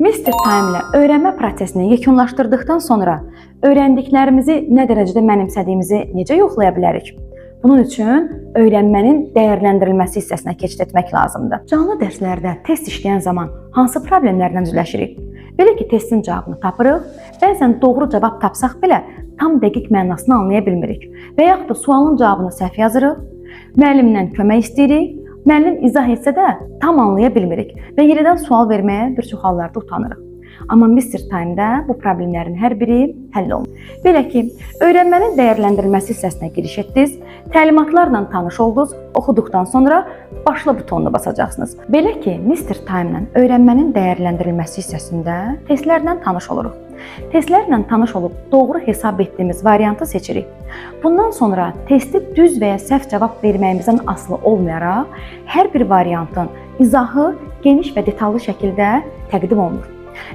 Mr. Time ilə öyrənmə prosesini yekunlaşdırdıqdan sonra öyrəndiklərimizi nə dərəcədə mənimsədiyimizi necə yoxlaya bilərik? Bunun üçün öyrənmənin dəyərləndirilməsi hissəsinə keçid etmək lazımdır. Canlı dərslərdə test işləyən zaman hansı problemlərlə üzləşirik? Belə ki, testin cavabını tapırıq, bəzən doğru cavab tapsaq belə tam dəqiq mənasını anlaya bilmirik və yaxud da sualın cavabını səhv yazırıq, müəllimdən kömək istəyirik, müəllim izah etsə də tam anlaya bilmirik və yenidən sual verməyə bir çox hallarda utanırıq. Amma Mr. Time-də bu problemlərin hər biri həll olunur. Belə ki, öyrənmənin dəyərləndirilməsi hissəsinə giriş etdiniz, təlimatlarla tanış oldunuz, oxuduqdan sonra başla butonuna basacaqsınız. Belə ki, Mr. Time-la öyrənmənin dəyərləndirilməsi hissəsində testlərlə tanış oluruq. Testlərlə tanış olub doğru hesab etdiyimiz variantı seçirik. Bundan sonra testi düz və ya səhv cavab verməyimizdən asılı olmayaraq, hər bir variantın izahı geniş və detallı şəkildə təqdim olunur.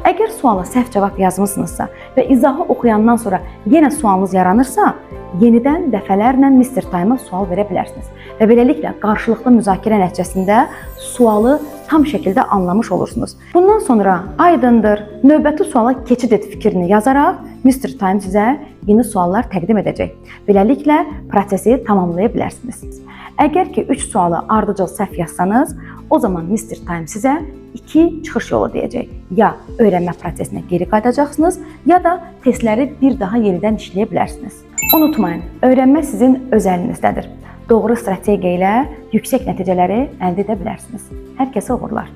Əgər suala səhv cavab yazmısınızsa və izahı oxuyandan sonra yenə sualınız yaranırsa, yenidən dəfələrlə Mr. Time-a sual verə bilərsiniz və beləliklə qarşılıqlı müzakirə nəticəsində sualı tam şəkildə anlamış olursunuz. Bundan sonra aydındır, növbəti suala keçid et fikrini yazaraq Mr. Time sizə yeni suallar təqdim edəcək. Beləliklə prosesi tamamlaya bilərsiniz. Əgər ki 3 sualı ardıcıl səhv yazsanız, o zaman Mr. Time sizə 2 çıxış yolu deyəcək. Ya öyrənmə prosesinə geri qayıdacaqsınız, ya da testləri bir daha yenidən işləyə bilərsiniz. Unutmayın, öyrənmə sizin öz əlinizdədir. Doğru strategiya ilə yüksək nəticələri əldə edə bilərsiniz. Hər kəsə uğurlar.